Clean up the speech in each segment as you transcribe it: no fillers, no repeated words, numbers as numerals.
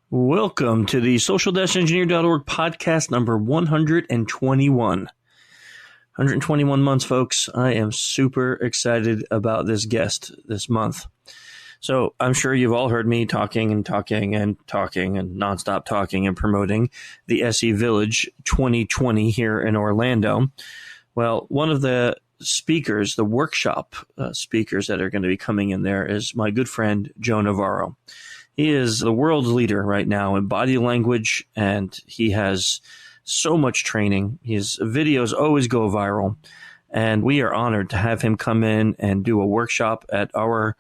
Welcome to the social-engineer.org podcast number 121. 121 months, folks. I am super excited about this guest this month. So I'm sure you've all heard me talking and nonstop talking and promoting the SEVillage 2020 here in Orlando. Well, one of the speakers, the workshop speakers that are going to be coming in there is my good friend, Joe Navarro. He is the world's leader right now in body language, and he has so much training. His videos always go viral, and we are honored to have him come in and do a workshop at our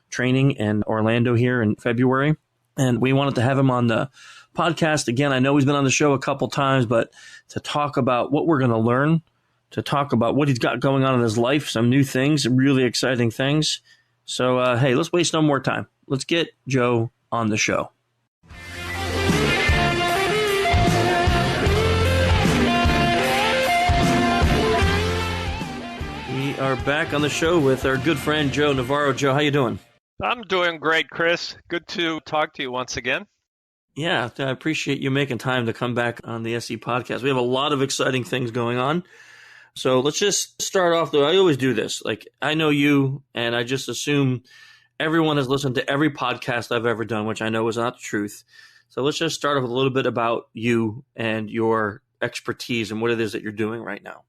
training in Orlando here in February. And we wanted to have him on the podcast again. I know he's been on the show a couple times, but to talk about what we're going to learn, to talk about what he's got going on in his life, some new things, some really exciting things. So, hey, let's waste no more time. Let's get Joe on the show. We are back on the show with our good friend Joe Navarro. Joe, how you doing? I'm doing great, Chris. Good to talk to you once again. Yeah, I appreciate you making time to come back on the SE podcast. We have a lot of exciting things going on. So let's just start off, though. I always do this. Like, I know you, and I just assume everyone has listened to every podcast I've ever done, which I know is not the truth. So let's just start off with a little bit about you and your expertise and what it is that you're doing right now.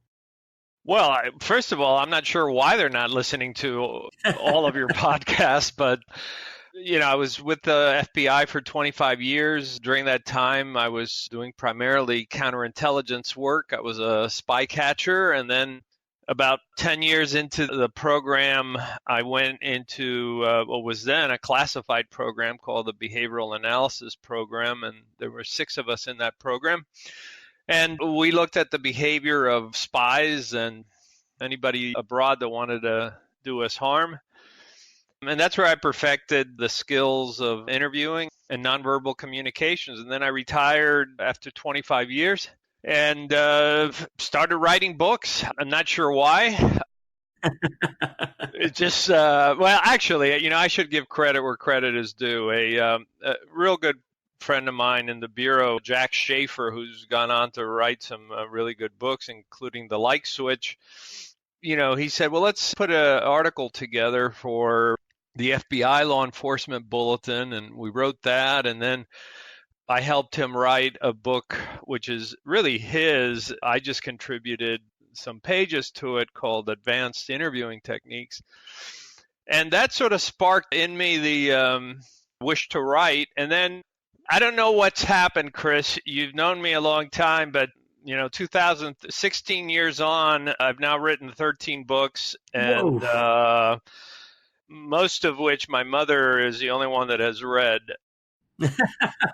Well, first of all, I'm not sure why they're not listening to all of your podcasts, but I was with the FBI for 25 years. During that time, I was doing primarily counterintelligence work. I was a spy catcher, and then about 10 years into the program, I went into what was then a classified program called the Behavioral Analysis Program, and there were 6 of us in that program. And we looked at the behavior of spies and anybody abroad that wanted to do us harm. And that's where I perfected the skills of interviewing and nonverbal communications. And then I retired after 25 years. And started writing books. I'm not sure why. It just, actually, I should give credit where credit is due. A real good friend of mine in the Bureau, Jack Schaefer, who's gone on to write some really good books, including The Like Switch. He said, well, let's put an article together for the FBI Law Enforcement Bulletin. And we wrote that. And then I helped him write a book, which is really his. I just contributed some pages to it called Advanced Interviewing Techniques. And that sort of sparked in me the wish to write. And then I don't know what's happened, Chris. You've known me a long time, but 2016 years on, I've now written 13 books, and most of which my mother is the only one that has read.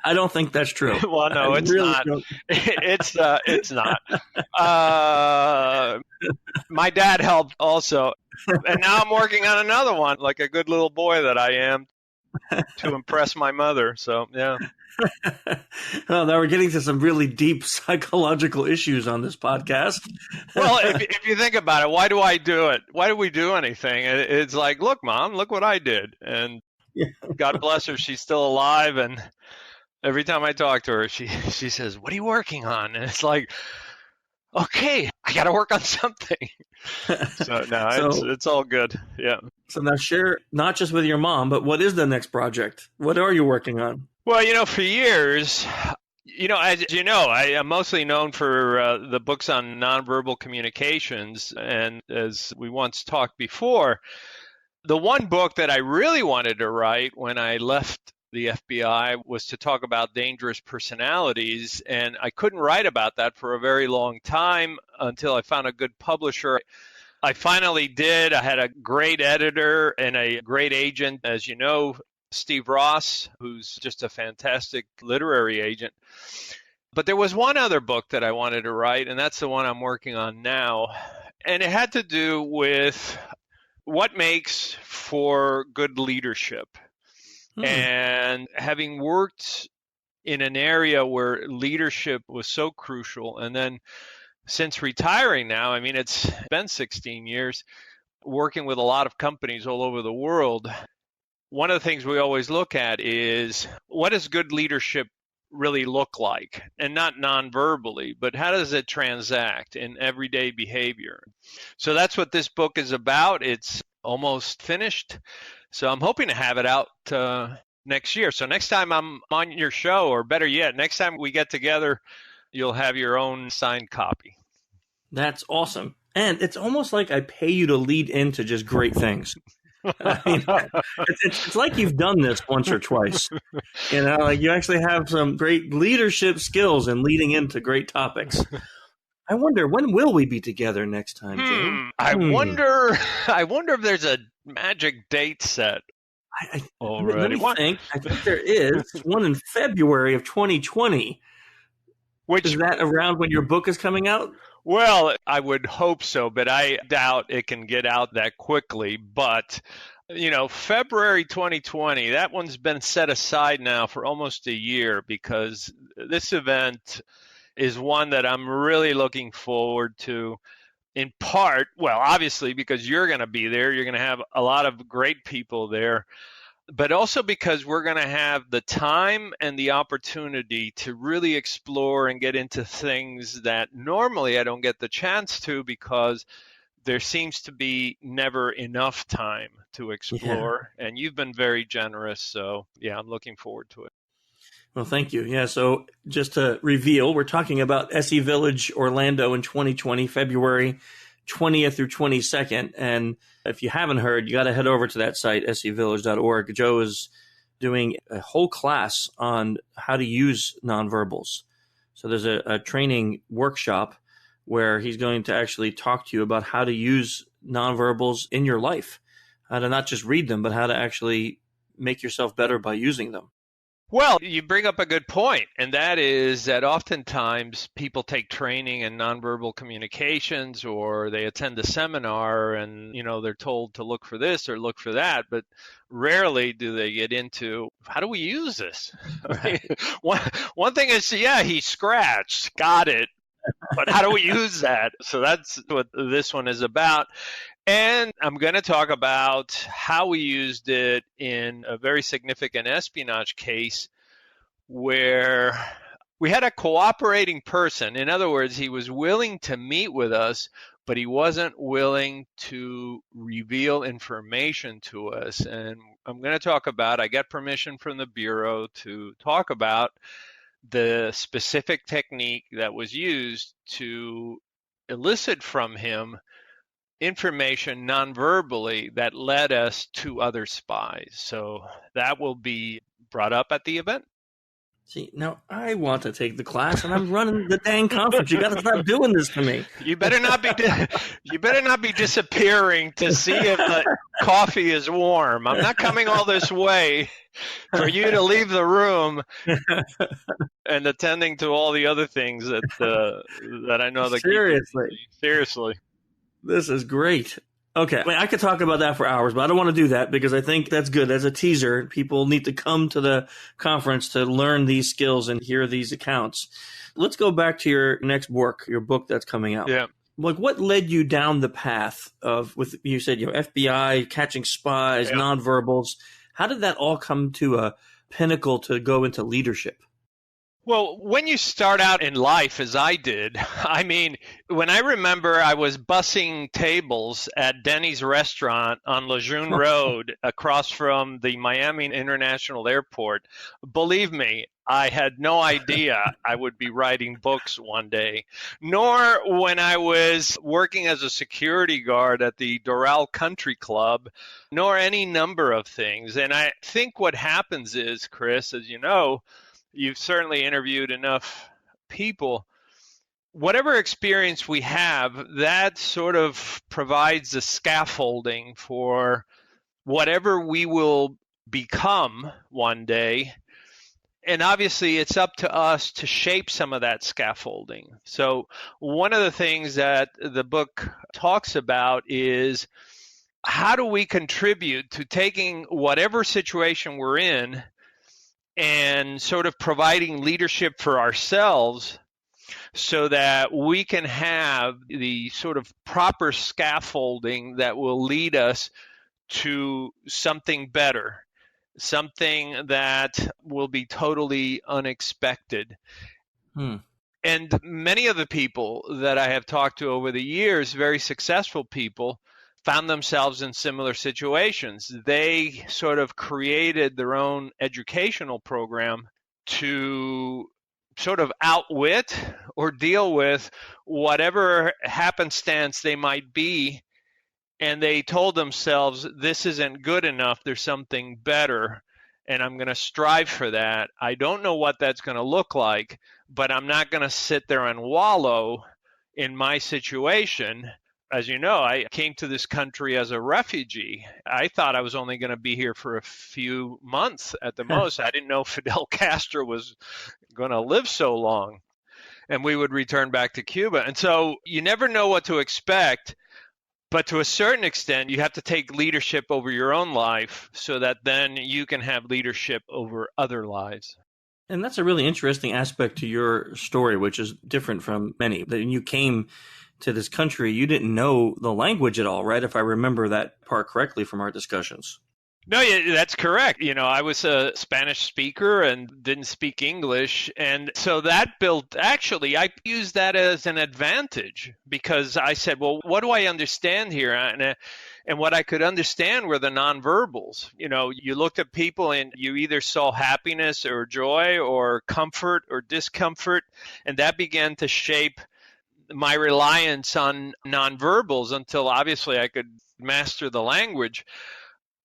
I don't think that's true. Well, no, it's really not. It's not. My dad helped also. And now I'm working on another one, like a good little boy that I am, to impress my mother. So, yeah. Well, now we're getting to some really deep psychological issues on this podcast. Well, if you think about it, why do I do it? Why do we do anything? It's like, look, Mom, look what I did. And God bless her, she's still alive, and every time I talk to her, she says, what are you working on? And it's like, okay, I got to work on something. So, no, it's all good. Yeah. So now share, not just with your mom, but what is the next project? What are you working on? Well, for years, as you know, I am mostly known for the books on nonverbal communications. And as we once talked before, the one book that I really wanted to write when I left the FBI was to talk about dangerous personalities, and I couldn't write about that for a very long time until I found a good publisher. I finally did. I had a great editor and a great agent, as you know, Steve Ross, who's just a fantastic literary agent. But there was one other book that I wanted to write, and that's the one I'm working on now. And it had to do with what makes for good leadership. And having worked in an area where leadership was so crucial, and then since retiring now, I mean, it's been 16 years, working with a lot of companies all over the world, one of the things we always look at is what does good leadership really look like? And not non-verbally, but how does it transact in everyday behavior? So that's what this book is about. It's almost finished. So I'm hoping to have it out next year. So next time I'm on your show, or better yet, next time we get together, you'll have your own signed copy. That's awesome. And it's almost like I pay you to lead into just great things. I mean, it's like you've done this once or twice. Like you actually have some great leadership skills in leading into great topics. I wonder, when will we be together next time, Jay? I wonder if there's a magic date set already. I think there is one in February of 2020. Is that around when your book is coming out? Well, I would hope so, but I doubt it can get out that quickly. But, February 2020, that one's been set aside now for almost a year, because this event is one that I'm really looking forward to, in part, well, obviously, because you're going to be there. You're going to have a lot of great people there. But also because we're going to have the time and the opportunity to really explore and get into things that normally I don't get the chance to, because there seems to be never enough time to explore. Yeah. And you've been very generous. So, yeah, I'm looking forward to it. Well, thank you. Yeah, so just to reveal, we're talking about SEVillage Orlando in 2020, February 20th through 22nd. And if you haven't heard, you got to head over to that site, SEVillage.org. Joe is doing a whole class on how to use nonverbals. So there's a training workshop where he's going to actually talk to you about how to use nonverbals in your life, how to not just read them, but how to actually make yourself better by using them. Well, you bring up a good point, and that is that oftentimes people take training in nonverbal communications, or they attend a seminar and, they're told to look for this or look for that, but rarely do they get into, how do we use this? Right. One thing is, he scratched, got it, but how do we use that? So that's what this one is about. And I'm going to talk about how we used it in a very significant espionage case where we had a cooperating person. In other words, he was willing to meet with us, but he wasn't willing to reveal information to us. And I'm going to talk about, I got permission from the Bureau to talk about the specific technique that was used to elicit from him information non-verbally that led us to other spies. So that will be brought up at the event. See, now I want to take the class, and I'm running the dang conference. You got to stop doing this to me. You better not be disappearing to see if the coffee is warm. I'm not coming all this way for you to leave the room and attending to all the other things that I know that seriously. This is great. Okay. I mean, I could talk about that for hours, but I don't want to do that because I think that's good. As a teaser, people need to come to the conference to learn these skills and hear these accounts. Let's go back to your next work, your book that's coming out. Yeah. Like, what led you down the path of, you said, FBI, catching spies, nonverbals. How did that all come to a pinnacle to go into leadership? Well, when you start out in life, as I did, when I remember I was bussing tables at Denny's restaurant on Lejeune Road across from the Miami International Airport, believe me, I had no idea I would be writing books one day, nor when I was working as a security guard at the Doral Country Club, nor any number of things. And I think what happens is, Chris, as you know, you've certainly interviewed enough people. Whatever experience we have, that sort of provides the scaffolding for whatever we will become one day. And obviously, it's up to us to shape some of that scaffolding. So one of the things that the book talks about is how do we contribute to taking whatever situation we're in and sort of providing leadership for ourselves so that we can have the sort of proper scaffolding that will lead us to something better. something that will be totally unexpected. Hmm. And many of the people that I have talked to over the years, very successful people, found themselves in similar situations. They sort of created their own educational program to sort of outwit or deal with whatever happenstance they might be. And they told themselves, this isn't good enough. There's something better. And I'm going to strive for that. I don't know what that's going to look like, but I'm not going to sit there and wallow in my situation. As you know, I came to this country as a refugee. I thought I was only going to be here for a few months at the most. I didn't know Fidel Castro was going to live so long and we would return back to Cuba. And so you never know what to expect. But to a certain extent, you have to take leadership over your own life so that then you can have leadership over other lives. And that's a really interesting aspect to your story, which is different from many. That when you came to this country, you didn't know the language at all, right? If I remember that part correctly from our discussions. No, yeah, that's correct. I was a Spanish speaker and didn't speak English. And so actually, I used that as an advantage because I said, well, what do I understand here? And what I could understand were the nonverbals. You looked at people and you either saw happiness or joy or comfort or discomfort. And that began to shape my reliance on nonverbals until obviously I could master the language.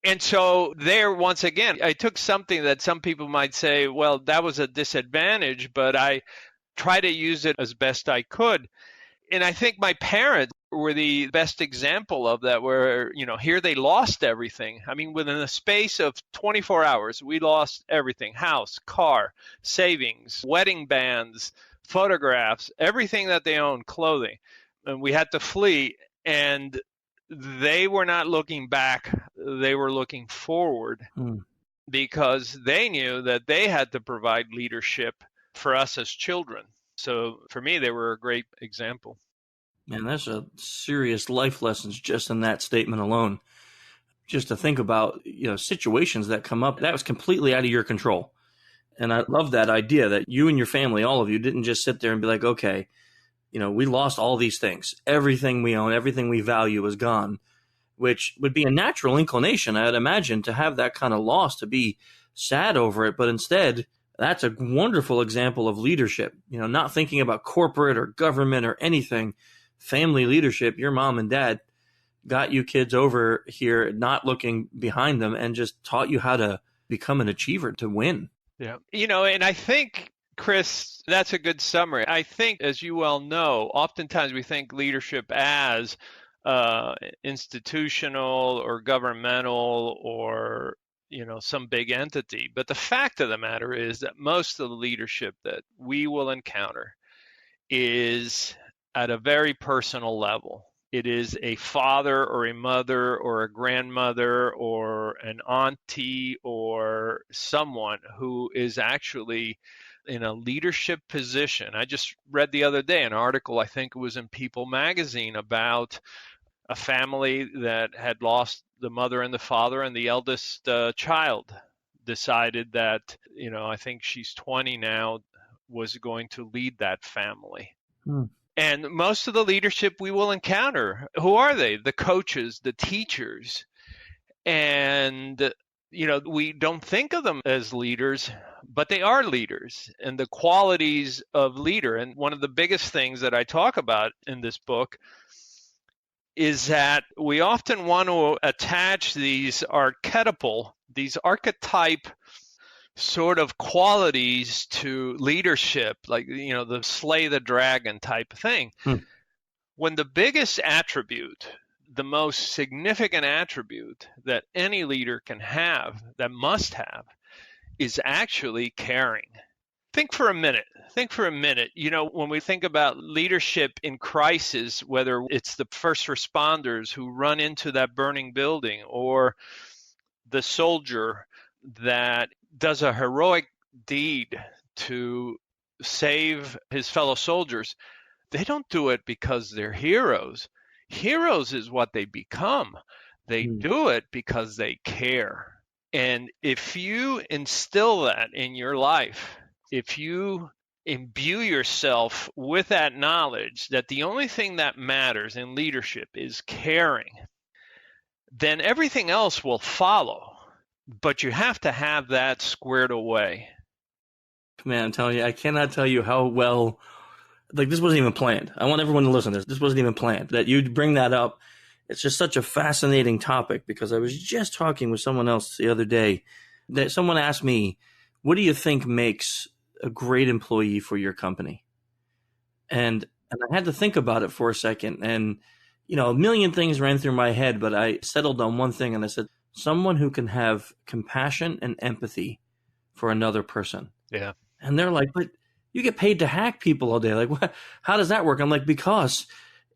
And so there, once again, I took something that some people might say, well, that was a disadvantage, but I tried to use it as best I could. And I think my parents were the best example of that, where, here they lost everything. I mean, within the space of 24 hours, we lost everything: house, car, savings, wedding bands, photographs, everything that they owned, clothing. And we had to flee. And they were not looking back, they were looking forward because they knew that they had to provide leadership for us as children. So for me, they were a great example. Man, that's a serious life lessons just in that statement alone. Just to think about, situations that come up, that was completely out of your control. And I love that idea that you and your family, all of you, didn't just sit there and be like, okay, we lost all these things. Everything we own, everything we value is gone, which would be a natural inclination, I'd imagine, to have that kind of loss, to be sad over it. But instead, that's a wonderful example of leadership, not thinking about corporate or government or anything. Family leadership. Your mom and dad got you kids over here, not looking behind them, and just taught you how to become an achiever, to win. Yeah. And I think, Chris, that's a good summary. I think, as you well know, oftentimes we think leadership as institutional or governmental or, some big entity. But the fact of the matter is that most of the leadership that we will encounter is at a very personal level. It is a father or a mother or a grandmother or an auntie or someone who is actually in a leadership position. I just read the other day an article, I think it was in People magazine, about a family that had lost the mother and the father, and the eldest child decided that, I think she's 20 now, was going to lead that family. And most of the leadership we will encounter, who are they? The coaches, the teachers. And we don't think of them as leaders, but they are leaders, and the qualities of leader. And one of the biggest things that I talk about in this book is that we often want to attach these archetype sort of qualities to leadership, like, the slay the dragon type thing. When the biggest attribute, the most significant attribute that any leader can have, that must have, is actually caring. Think for a minute. When we think about leadership in crisis, whether it's the first responders who run into that burning building or the soldier that does a heroic deed to save his fellow soldiers, they don't do it because they're heroes. Heroes is what they become. They do it because they care. And if you instill that in your life, if you imbue yourself with that knowledge that the only thing that matters in leadership is caring, then everything else will follow. But you have to have that squared away. Man, I'm telling you, I cannot tell you how well, like, this wasn't even planned. I want everyone to listen to this. This wasn't even planned. That you'd bring that up. It's just such a fascinating topic, because I was just talking with someone else the other day that someone asked me, what do you think makes a great employee for your company? And I had to think about it for a second. And, a million things ran through my head, but I settled on one thing, and I said, someone who can have compassion and empathy for another person. Yeah. And they're like, but you get paid to hack people all day. Like, what? How does that work? I'm like, because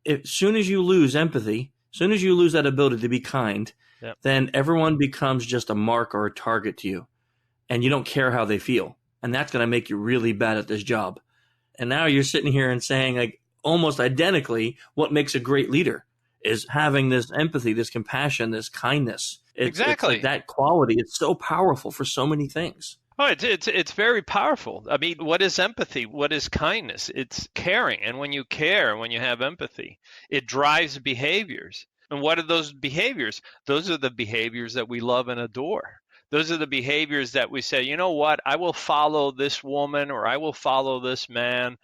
as soon as you lose empathy, as soon as you lose that ability to be kind, Yep. then everyone becomes just a mark or a target to you, and you don't care how they feel. And that's going to make you really bad at this job. And now you're sitting here and saying, like, almost identically, what makes a great leader is having this empathy, this compassion, this kindness. Exactly. It's like that quality. It's so powerful for so many things. Oh, it's very powerful. I mean, what is empathy? What is kindness? It's caring. And when you care, when you have empathy, it drives behaviors. And what are those behaviors? Those are the behaviors that we love and adore. Those are the behaviors that we say, you know what, I will follow this woman, or I will follow this man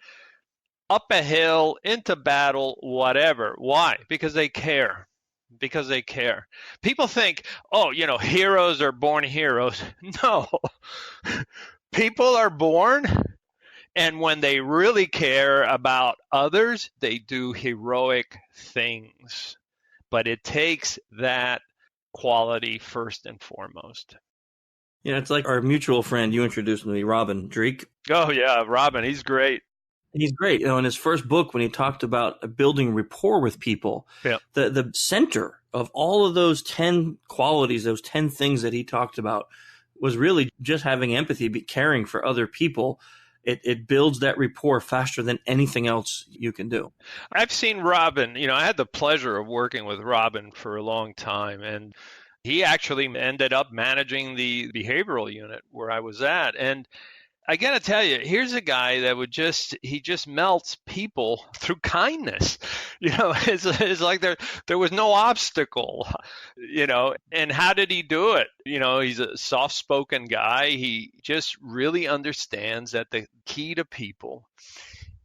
up a hill, into battle, whatever. Why? Because they care. Because they care. People think, oh, heroes are born heroes. No. People are born, and when they really care about others, they do heroic things. But it takes that quality first and foremost. It's like our mutual friend you introduced me, Robin Dreeke. Oh, yeah, Robin, he's great. He's great. In his first book, when he talked about building rapport with people, Yeah. the center of all of those 10 qualities, those 10 things that he talked about, was really just having empathy, caring for other people. It builds that rapport faster than anything else you can do. I've seen Robin. I had the pleasure of working with Robin for a long time, and he actually ended up managing the behavioral unit where I was at. And I got to tell you, here's a guy that he just melts people through kindness. It's like there was no obstacle, and how did he do it? He's a soft-spoken guy. He just really understands that the key to people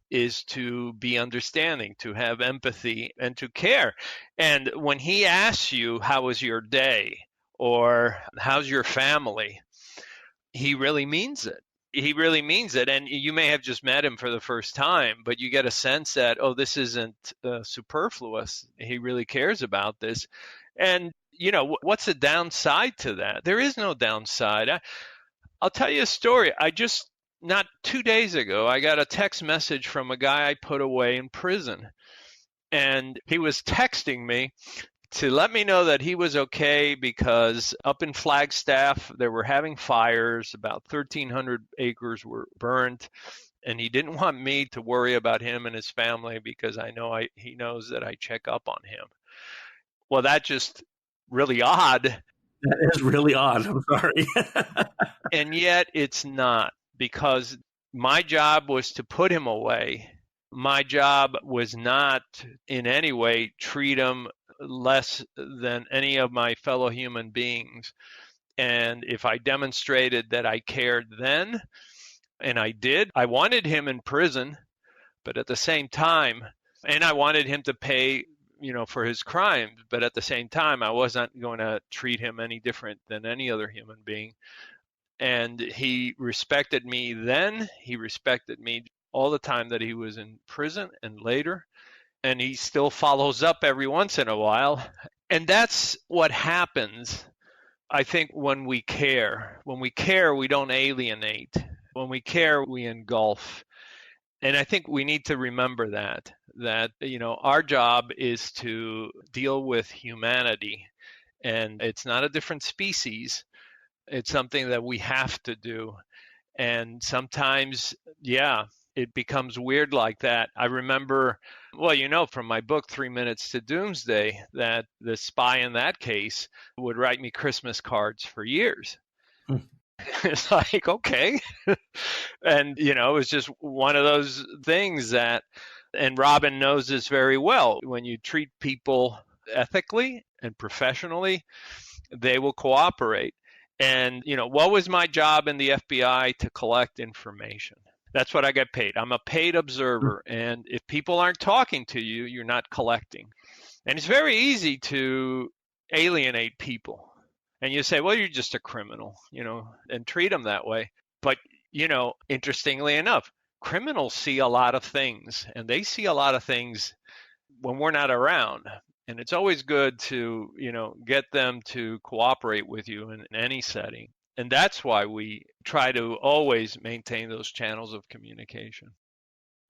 is to be understanding, to have empathy, and to care. And when he asks you, how was your day? Or how's your family? He really means it. He really means it. And you may have just met him for the first time, but you get a sense that, oh, this isn't superfluous. He really cares about this. And, what's the downside to that? There is no downside. I'll tell you a story. Not 2 days ago, I got a text message from a guy I put away in prison. And he was texting me to let me know that he was okay, because up in Flagstaff, they were having fires. About 1,300 acres were burned. And he didn't want me to worry about him and his family, because he knows that I check up on him. Well, that's just really odd. That is really odd. I'm sorry. And yet it's not, because my job was to put him away. My job was not in any way treat him less than any of my fellow human beings. And if I demonstrated that I cared then, and I did, I wanted him in prison, but at the same time, and I wanted him to pay, for his crimes, but at the same time, I wasn't going to treat him any different than any other human being. And he respected me then. He respected me all the time that he was in prison and later. And he still follows up every once in a while. And that's what happens, I think, when we care. When we care, we don't alienate. When we care, we engulf. And I think we need to remember that our job is to deal with humanity. And it's not a different species. It's something that we have to do. And sometimes, it becomes weird like that. I remember, well, from my book, 3 Minutes to Doomsday, that the spy in that case would write me Christmas cards for years. It's like, okay. And, it was just one of those things that, and Robin knows this very well, when you treat people ethically and professionally, they will cooperate. And, what was my job in the FBI? To collect information. That's what I get paid. I'm a paid observer. And if people aren't talking to you, you're not collecting. And it's very easy to alienate people. And you say, well, you're just a criminal, and treat them that way. But, interestingly enough, criminals see a lot of things, and they see a lot of things when we're not around. And it's always good to, get them to cooperate with you in any setting. And that's why we try to always maintain those channels of communication.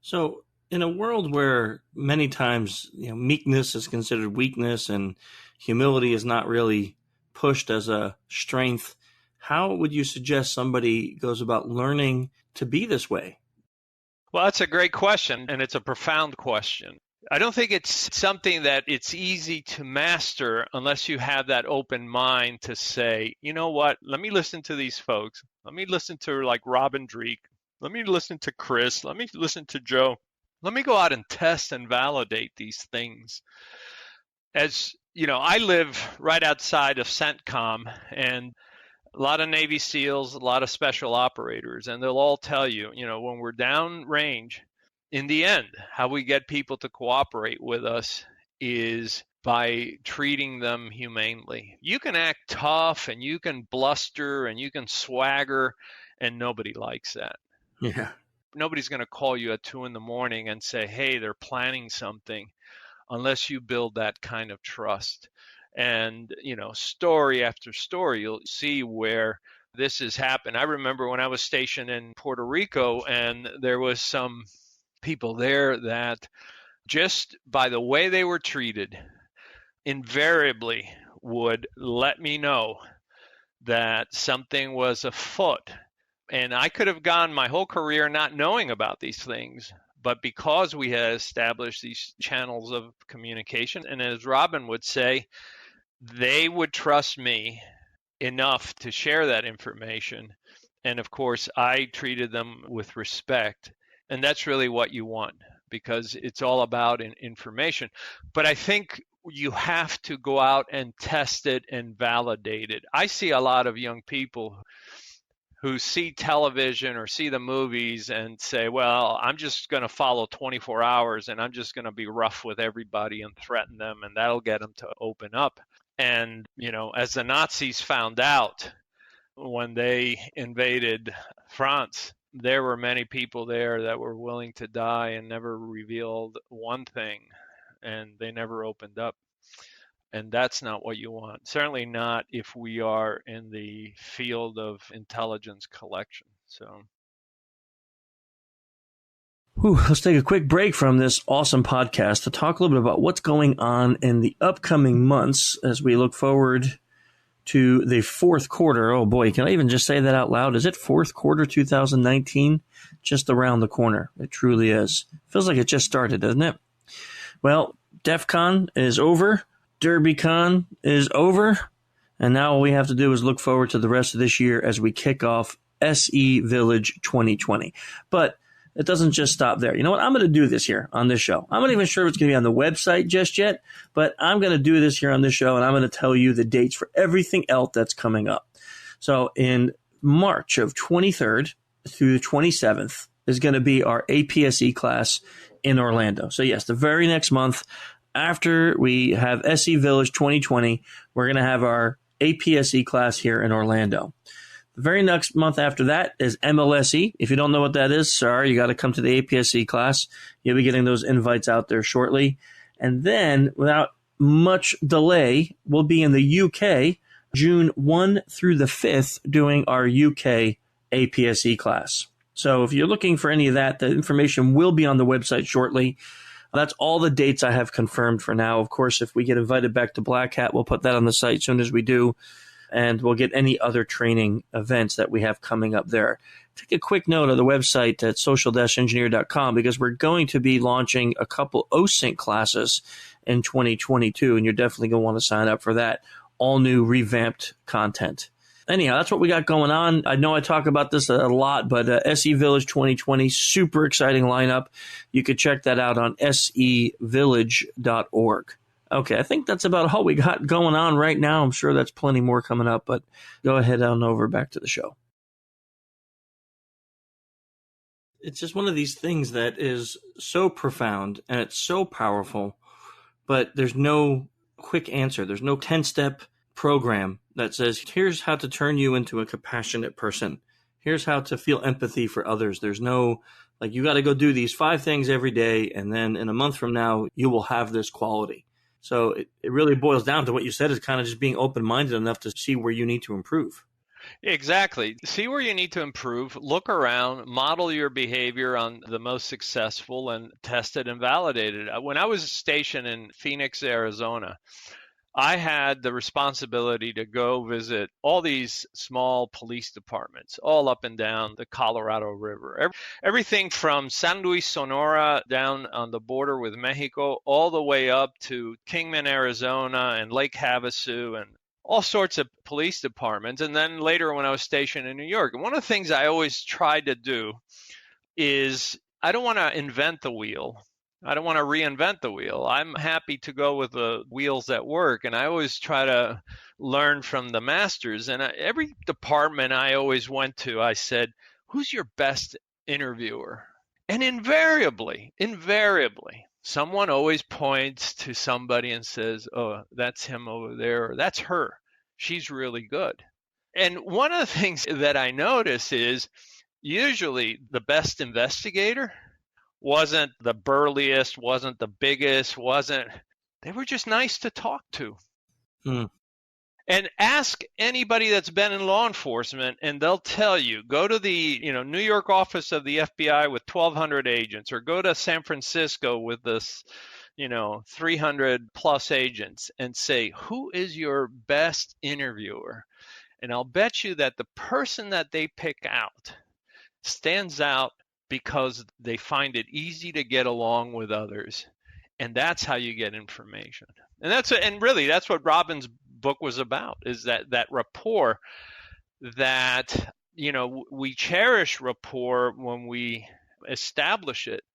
So in a world where many times, meekness is considered weakness and humility is not really pushed as a strength, how would you suggest somebody goes about learning to be this way? Well, that's a great question, and it's a profound question. I don't think it's something that it's easy to master unless you have that open mind to say, you know what, let me listen to these folks. Let me listen to like Robin Dreeke. Let me listen to Chris. Let me listen to Joe. Let me go out and test and validate these things. As I live right outside of CENTCOM, and a lot of Navy SEALs, a lot of special operators, and they'll all tell you, when we're downrange, in the end, how we get people to cooperate with us is by treating them humanely. You can act tough and you can bluster and you can swagger, and nobody likes that. Yeah. Nobody's going to call you at 2 a.m. and say, hey, they're planning something, unless you build that kind of trust. And, story after story, you'll see where this has happened. I remember when I was stationed in Puerto Rico, and there was some people there that just by the way they were treated, invariably would let me know that something was afoot. And I could have gone my whole career not knowing about these things. But because we had established these channels of communication, and as Robin would say, they would trust me enough to share that information. And of course, I treated them with respect. And that's really what you want, because it's all about information. But I think you have to go out and test it and validate it. I see a lot of young people who see television or see the movies and say, well, I'm just going to follow 24 hours and I'm just going to be rough with everybody and threaten them, and that'll get them to open up. And, as the Nazis found out when they invaded France, there were many people there that were willing to die and never revealed one thing, and they never opened up. And that's not what you want. Certainly not if we are in the field of intelligence collection. So, let's take a quick break from this awesome podcast to talk a little bit about what's going on in the upcoming months as we look forward to the fourth quarter. Oh boy, can I even just say that out loud? Is it fourth quarter 2019? Just around the corner. It truly is. Feels like it just started, doesn't it? Well, DEF CON is over. DerbyCon is over. And now all we have to do is look forward to the rest of this year as we kick off SEVillage 2020. But it doesn't just stop there. You know what? I'm going to do this here on this show. I'm not even sure if it's going to be on the website just yet, but I'm going to do this here on this show, and I'm going to tell you the dates for everything else that's coming up. So in March of 23rd through the 27th is going to be our APSE class in Orlando. So yes, the very next month after we have SEVillage 2020, we're going to have our APSE class here in Orlando. The very next month after that is MLSE. If you don't know what that is, sorry, you got to come to the APSE class. You'll be getting those invites out there shortly. And then, without much delay, we'll be in the UK June 1 through the 5th doing our UK APSE class. So if you're looking for any of that, the information will be on the website shortly. That's all the dates I have confirmed for now. Of course, if we get invited back to Black Hat, we'll put that on the site as soon as we do. And we'll get any other training events that we have coming up there. take a quick note of the website at social-engineer.com because we're going to be launching a couple OSYNC classes in 2022, and you're definitely going to want to sign up for that. All new revamped content. Anyhow, that's what we got going on. I know I talk about this a lot, but SEVillage 2020, super exciting lineup. You could check that out on SEVillage.org. Okay, I think that's about all we got going on right now. I'm sure that's plenty more coming up, but go ahead on over back to the show. It's just one of these things that is so profound and it's so powerful, but there's no quick answer. There's no 10-step program that says, here's how to turn you into a compassionate person. Here's how to feel empathy for others. There's no, like, you got to go do these 5 things every day, and then in a month from now, you will have this quality. So it really boils down to what you said is kind of just being open-minded enough to see where you need to improve. Exactly. See where you need to improve, look around, model your behavior on the most successful, and test it and validate it. When I was stationed in Phoenix, Arizona, I had the responsibility to go visit all these small police departments all up and down the Colorado River. Everything from San Luis, Sonora, down on the border with Mexico, all the way up to Kingman, Arizona, and Lake Havasu, and all sorts of police departments. And then later when I was stationed in New York, and one of the things I always tried to do is I don't want to invent the wheel. I don't want to reinvent the wheel. I'm happy to go with the wheels that work. And I always try to learn from the masters. And every department I always went to, I said, who's your best interviewer? And invariably, someone always points to somebody and says, oh, that's him over there, or that's her. She's really good. And one of the things that I notice is usually the best investigator wasn't the burliest, wasn't the biggest, they were just nice to talk to. And ask anybody that's been in law enforcement, and they'll tell you, go to the New York office of the FBI with 1,200 agents, or go to San Francisco with this 300 plus agents, and say, who is your best interviewer? And I'll bet you that the person that they pick out stands out because they find it easy to get along with others. And that's how you get information. And really that's what Robin's book was about, is that rapport, that we cherish rapport when we establish it,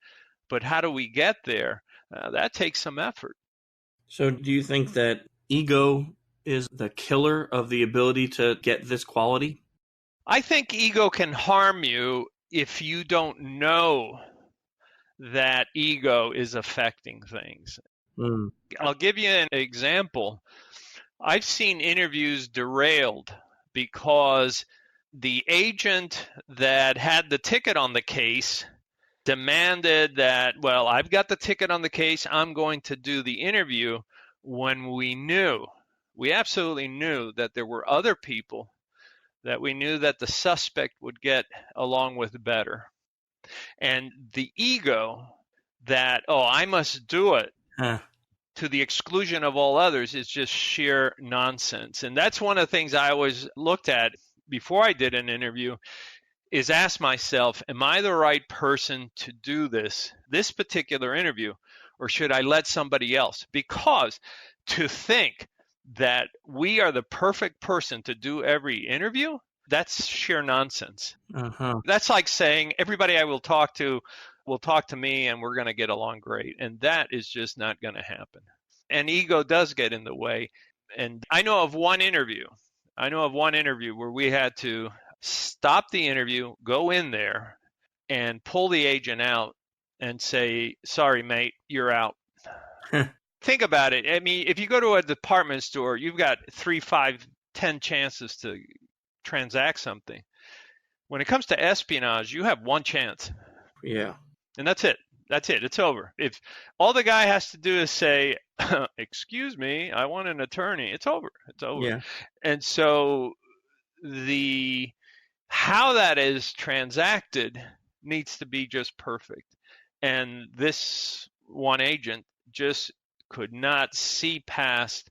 but how do we get there? That takes some effort. So do you think that ego is the killer of the ability to get this quality? I think ego can harm you if you don't know that ego is affecting things. I'll give you an example. I've seen interviews derailed because the agent that had the ticket on the case demanded that, well, I've got the ticket on the case, I'm going to do the interview, when we absolutely knew that there were other people that we knew that the suspect would get along with better. And the ego that, I must do it to the exclusion of all others is just sheer nonsense. And that's one of the things I always looked at before I did an interview, is ask myself, am I the right person to do this particular interview, or should I let somebody else? Because to think that we are the perfect person to do every interview, that's sheer nonsense. That's like saying everybody I will talk to me and we're going to get along great. And that is just not going to happen. And ego does get in the way. And I know of one interview where we had to stop the interview, go in there and pull the agent out and say, sorry, mate, you're out. Think about it. I mean, if you go to a department store, you've got 3, 5, 10 chances to transact something. When it comes to espionage, you have one chance. Yeah. And that's it. It's over. If all the guy has to do is say, excuse me, I want an attorney, it's over. Yeah. And so how that is transacted needs to be just perfect. And this one agent just could not see past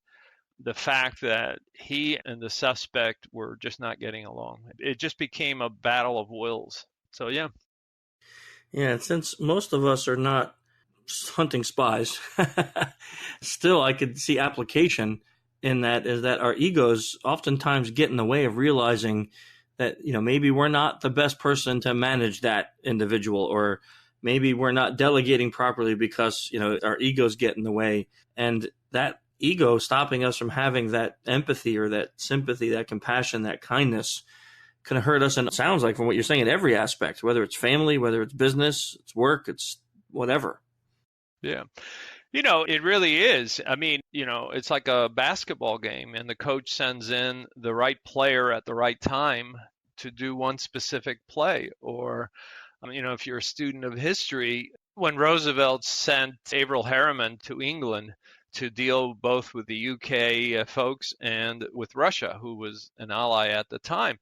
the fact that he and the suspect were just not getting along. It just became a battle of wills. So, yeah. Yeah, since most of us are not hunting spies, still I could see application in that, is that our egos oftentimes get in the way of realizing that, maybe we're not the best person to manage that individual, or maybe we're not delegating properly because, our egos get in the way. And that ego stopping us from having that empathy or that sympathy, that compassion, that kindness can hurt us. And it sounds like, from what you're saying, in every aspect, whether it's family, whether it's business, it's work, it's whatever. Yeah. It really is. I mean, it's like a basketball game, and the coach sends in the right player at the right time to do one specific play. Or, if you're a student of history, when Roosevelt sent Averell Harriman to England to deal both with the UK folks and with Russia, who was an ally at the time,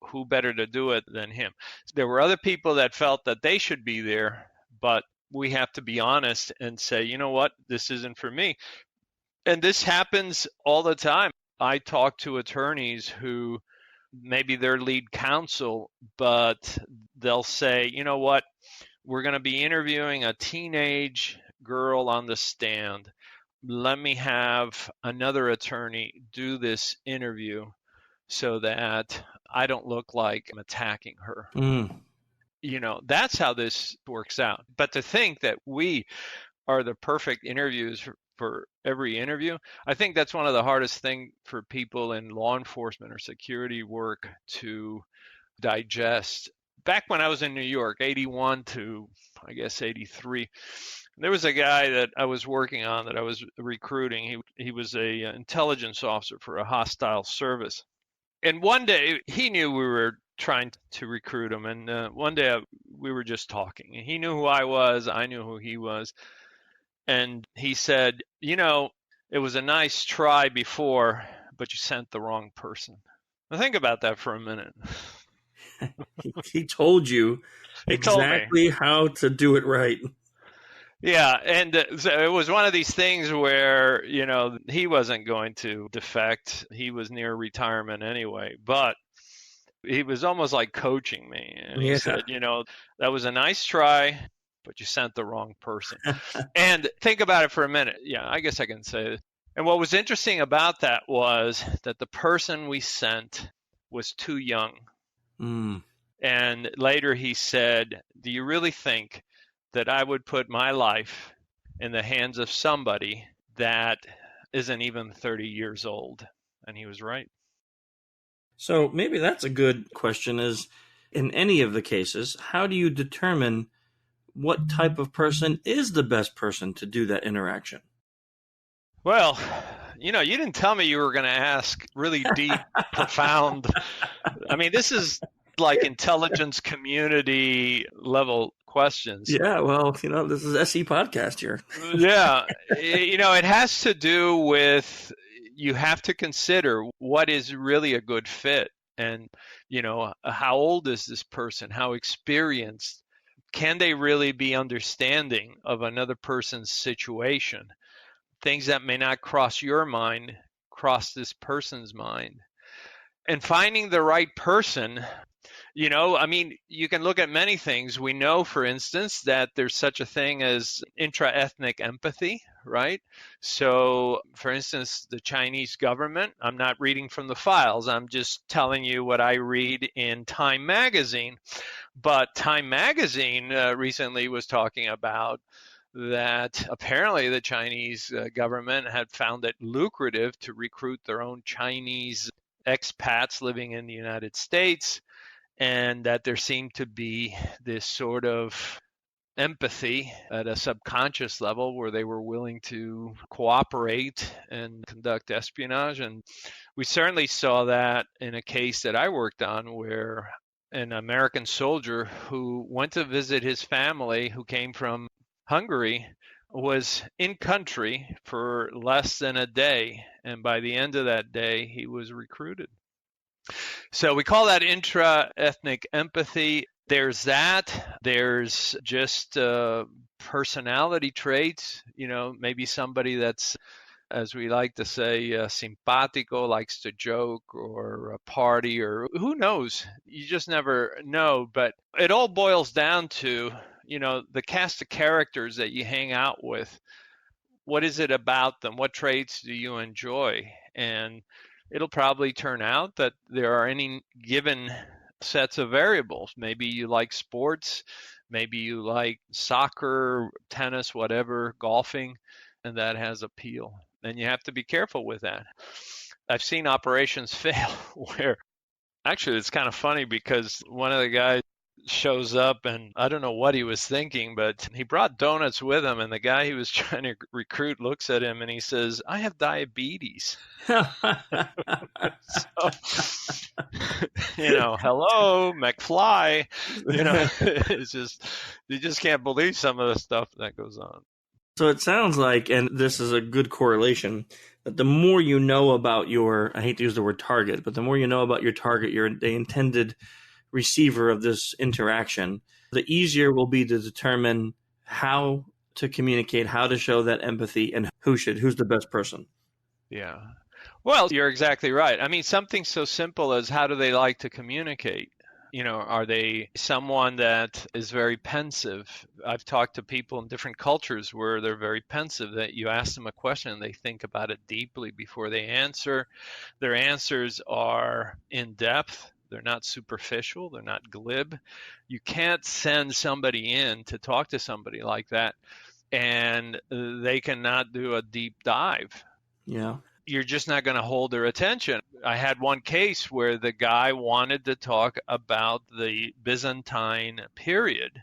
who better to do it than him? There were other people that felt that they should be there, but we have to be honest and say, you know what, this isn't for me. And this happens all the time. I talk to attorneys who maybe they're lead counsel, but they'll say, you know what, we're going to be interviewing a teenage girl on the stand. Let me have another attorney do this interview so that I don't look like I'm attacking her. That's how this works out. But to think that we are the perfect interviews for every interview, I think that's one of the hardest things for people in law enforcement or security work to digest. Back when I was in New York, 81 to, I guess, 83, there was a guy that I was working on, that I was recruiting. He was a intelligence officer for a hostile service. And one day he knew we were trying to recruit him. And one day we were just talking. And he knew who I was. I knew who he was. And he said, it was a nice try before, but you sent the wrong person. Now think about that for a minute. He told you exactly how to do it right. Yeah, and so it was one of these things where, he wasn't going to defect. He was near retirement anyway, but he was almost like coaching me. And he said, that was a nice try, but you sent the wrong person. And think about it for a minute. Yeah, I guess I can say this. And what was interesting about that was that the person we sent was too young. And later he said, do you really think that I would put my life in the hands of somebody that isn't even 30 years old? And he was right. So maybe that's a good question, is, in any of the cases, how do you determine what type of person is the best person to do that interaction? Well, you didn't tell me you were going to ask really deep, profound. I mean, this is like intelligence community level questions. Yeah, well, this is SE podcast here. Yeah. It has to do with, you have to consider what is really a good fit. And, how old is this person? How experienced? Can they really be understanding of another person's situation? Things that may not cross your mind, cross this person's mind. And finding the right person, you can look at many things. We know, for instance, that there's such a thing as intraethnic empathy, right? So, for instance, the Chinese government, I'm not reading from the files, I'm just telling you what I read in Time magazine. But Time magazine recently was talking about that apparently the Chinese government had found it lucrative to recruit their own Chinese expats living in the United States, and that there seemed to be this sort of empathy at a subconscious level where they were willing to cooperate and conduct espionage. And we certainly saw that in a case that I worked on, where an American soldier who went to visit his family, who came from Hungary, was in country for less than a day, and by the end of that day he was recruited. So we call that intra-ethnic empathy. There's that. There's just personality traits, maybe somebody that's as we like to say, simpático, likes to joke or party, or who knows? You just never know. But it all boils down to, the cast of characters that you hang out with. What is it about them? What traits do you enjoy? And it'll probably turn out that there are any given sets of variables. Maybe you like sports, maybe you like soccer, tennis, whatever, golfing, and that has appeal. And you have to be careful with that. I've seen operations fail where actually it's kind of funny because one of the guys shows up and I don't know what he was thinking, but he brought donuts with him, and the guy he was trying to recruit looks at him and he says, "I have diabetes." So, hello, McFly. It's just, you just can't believe some of the stuff that goes on. So it sounds like, and this is a good correlation, that the more you know about I hate to use the word target, but the more you know about your target, the intended receiver of this interaction, the easier will be to determine how to communicate, how to show that empathy, and who's the best person. Yeah. Well, you're exactly right. I mean, something so simple as how do they like to communicate? Are they someone that is very pensive? I've talked to people in different cultures where they're very pensive, that you ask them a question and they think about it deeply before they answer. Their answers are in depth. They're not superficial. They're not glib. You can't send somebody in to talk to somebody like that, and they cannot do a deep dive. Yeah. You're just not going to hold their attention. I had one case where the guy wanted to talk about the Byzantine period,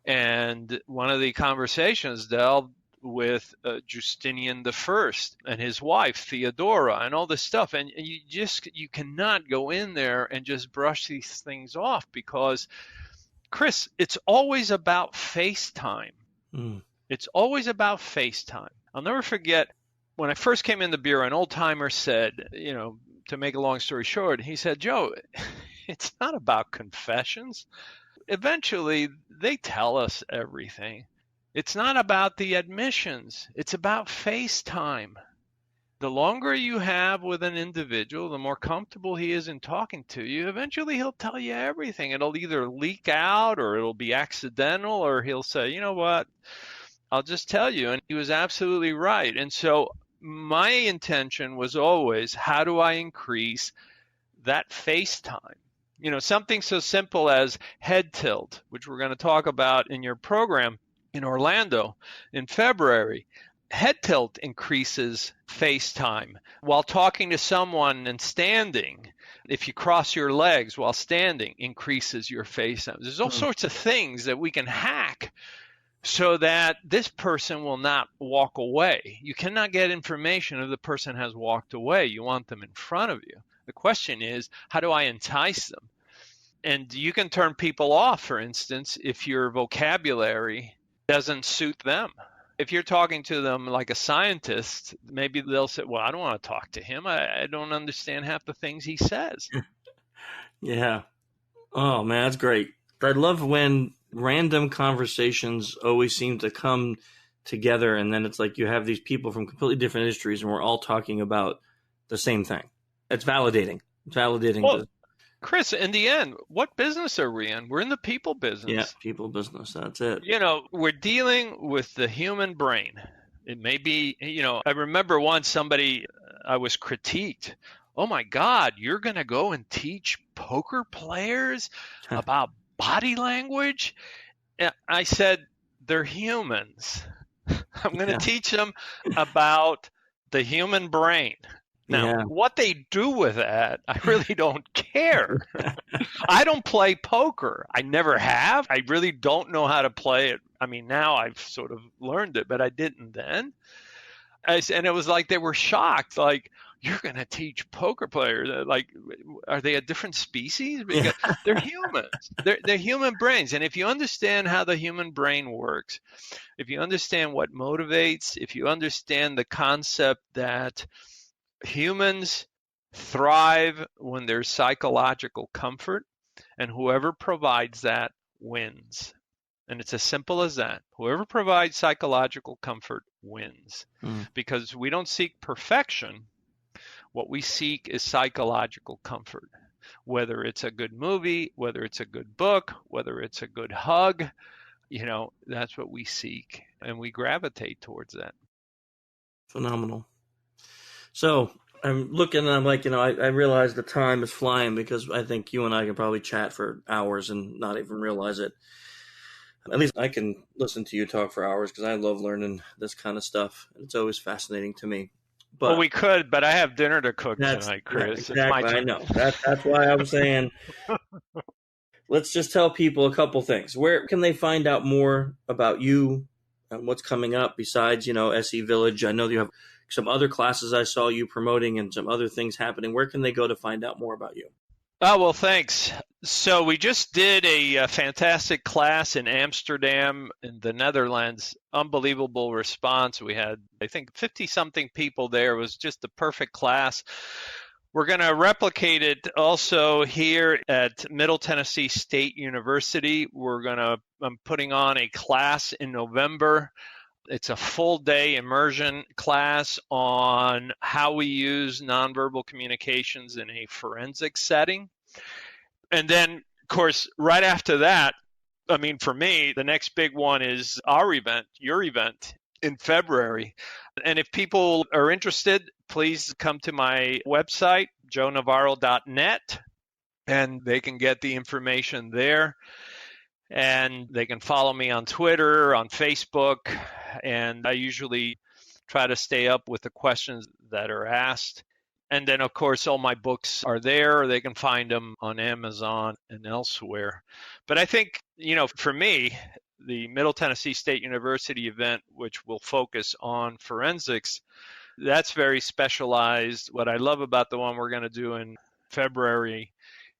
and one of the conversations dealt with Justinian I and his wife Theodora and all this stuff, and you cannot go in there and just brush these things off, because Chris, it's always about FaceTime. It's always about FaceTime. I'll never forget when I first came in the bureau, an old timer said, to make a long story short, he said, "Joe, it's not about confessions. Eventually they tell us everything. It's not about the admissions. It's about FaceTime. The longer you have with an individual, the more comfortable he is in talking to you, eventually he'll tell you everything. It'll either leak out or it'll be accidental, or he'll say, you know what, I'll just tell you." And he was absolutely right. And so my intention was always, how do I increase that FaceTime? Something so simple as head tilt, which we're going to talk about in your program in Orlando in February. Head tilt increases FaceTime. While talking to someone and standing, if you cross your legs while standing, increases your FaceTime. There's all sorts of things that we can hack so that this person will not walk away. You cannot get information if the person has walked away. You want them in front of you. The question is, how do I entice them? And you can turn people off, for instance, if your vocabulary doesn't suit them. If you're talking to them like a scientist, maybe they'll say, well, I don't want to talk to him. I don't understand half the things he says. Yeah. Oh, man, that's great. I love when random conversations always seem to come together, and then it's like you have these people from completely different industries, and we're all talking about the same thing. It's validating. Well, Chris, in the end, what business are we in? We're in the people business. Yeah, people business. That's it. We're dealing with the human brain. It may be, I remember once I was critiqued. Oh my God, you're going to go and teach poker players about body language? I said, they're humans. I'm going to teach them about the human brain. Now, what they do with that, I really don't care. I don't play poker. I never have. I really don't know how to play it. I mean, now I've sort of learned it, but I didn't then. And it was like they were shocked, like, you're going to teach poker players? Like, are they a different species? Because they're humans. They're human brains. And if you understand how the human brain works, if you understand what motivates, if you understand the concept that humans thrive when there's psychological comfort, and whoever provides that wins. And it's as simple as that. Whoever provides psychological comfort wins. Because we don't seek perfection. What we seek is psychological comfort. Whether it's a good movie, whether it's a good book, whether it's a good hug, that's what we seek. And we gravitate towards that. Phenomenal. So I'm looking and I'm like, I realize the time is flying because I think you and I can probably chat for hours and not even realize it. At least I can listen to you talk for hours because I love learning this kind of stuff. It's always fascinating to me. But, well, we could, but I have dinner to cook tonight, Chris. Yeah, exactly, I know. That's why I'm saying let's just tell people a couple things. Where can they find out more about you and what's coming up besides, SEVillage? I know you have some other classes I saw you promoting and some other things happening. Where can they go to find out more about you? Oh, well, thanks. So we just did a fantastic class in Amsterdam in the Netherlands. Unbelievable response. We had, I think, 50-something people there. It was just the perfect class. We're going to replicate it also here at Middle Tennessee State University. I'm putting on a class in November. It's a full-day immersion class on how we use nonverbal communications in a forensic setting. And then, of course, right after that, for me, the next big one is your event in February. And if people are interested, please come to my website, joenavarro.net, and they can get the information there. And they can follow me on Twitter, on Facebook, and I usually try to stay up with the questions that are asked. And then, of course, all my books are there. They can find them on Amazon and elsewhere. But I think, for me, the Middle Tennessee State University event, which will focus on forensics, that's very specialized. What I love about the one we're going to do in February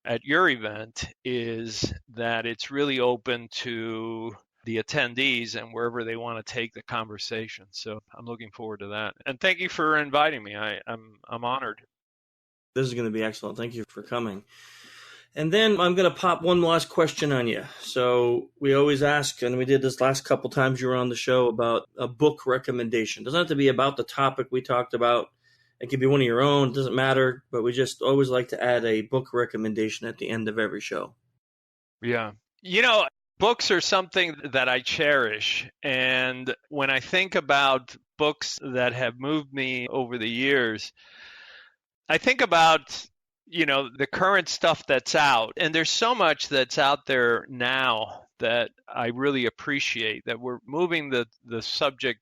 at your event is that it's really open to the attendees and wherever they want to take the conversation. So I'm looking forward to that. And thank you for inviting me. I'm honored. This is going to be excellent. Thank you for coming. And then I'm going to pop one last question on you. So we always ask, and we did this last couple times you were on the show, about a book recommendation. It doesn't have to be about the topic we talked about. It could be one of your own. It doesn't matter. But we just always like to add a book recommendation at the end of every show. Yeah. Books are something that I cherish. And when I think about books that have moved me over the years, I think about, the current stuff that's out. And there's so much that's out there now that I really appreciate, that we're moving the subject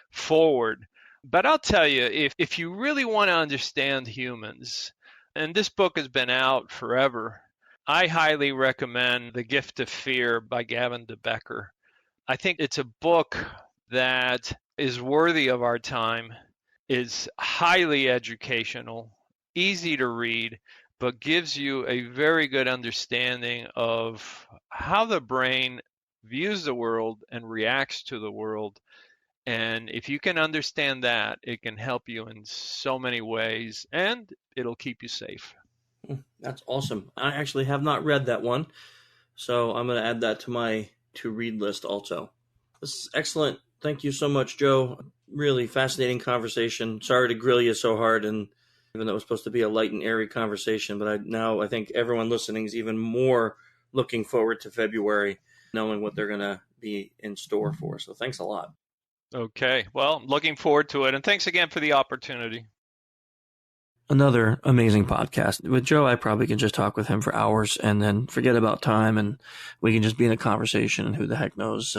forward. But I'll tell you, if you really want to understand humans, and this book has been out forever, I highly recommend The Gift of Fear by Gavin de Becker. I think it's a book that is worthy of our time, is highly educational, easy to read, but gives you a very good understanding of how the brain views the world and reacts to the world. And if you can understand that, it can help you in so many ways, and it'll keep you safe. That's awesome. I actually have not read that one, so I'm going to add that to my to-read list also. This is excellent. Thank you so much, Joe. Really fascinating conversation. Sorry to grill you so hard, and even though it was supposed to be a light and airy conversation, but I think everyone listening is even more looking forward to February, knowing what they're going to be in store for. So thanks a lot. Okay. Well, looking forward to it. And thanks again for the opportunity. Another amazing podcast. With Joe, I probably can just talk with him for hours and then forget about time, and we can just be in a conversation, and who the heck knows,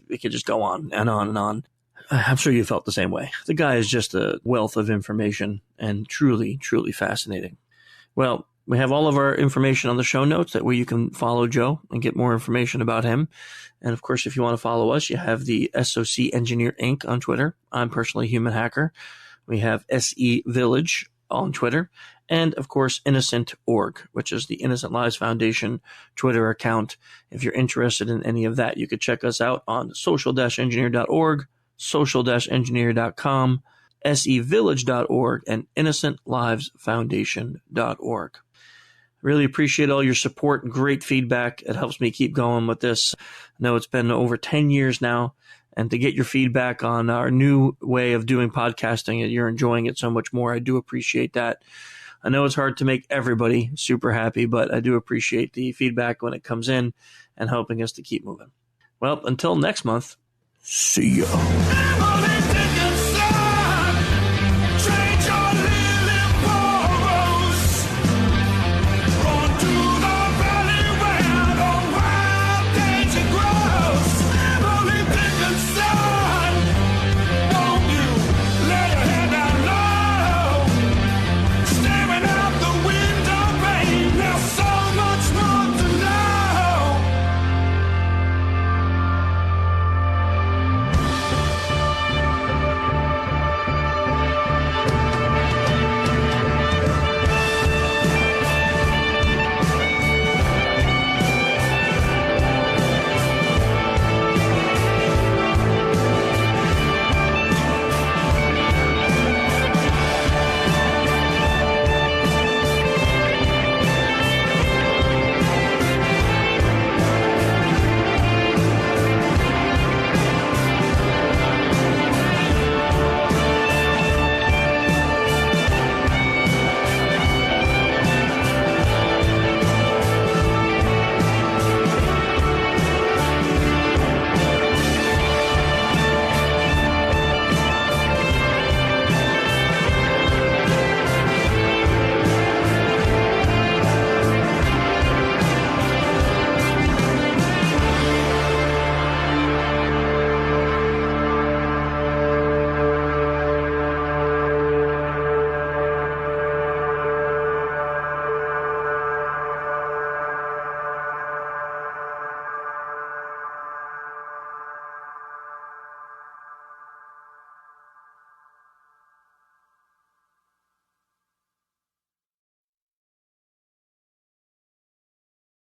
we could just go on and on and on. I'm sure you felt the same way. The guy is just a wealth of information and truly, truly fascinating. Well, we have all of our information on the show notes. That way you can follow Joe and get more information about him. And of course, if you want to follow us, you have the SOC Engineer Inc. on Twitter. I'm personally Human Hacker. We have SEVillage on Twitter. And of course, Innocent.org, which is the Innocent Lives Foundation Twitter account. If you're interested in any of that, you could check us out on social-engineer.org, social-engineer.com, SEVillage.org, and InnocentLivesFoundation.org. Really appreciate all your support and great feedback. It helps me keep going with this. I know it's been over 10 years now, and to get your feedback on our new way of doing podcasting and you're enjoying it so much more, I do appreciate that. I know it's hard to make everybody super happy, but I do appreciate the feedback when it comes in and helping us to keep moving. Well, until next month, see ya.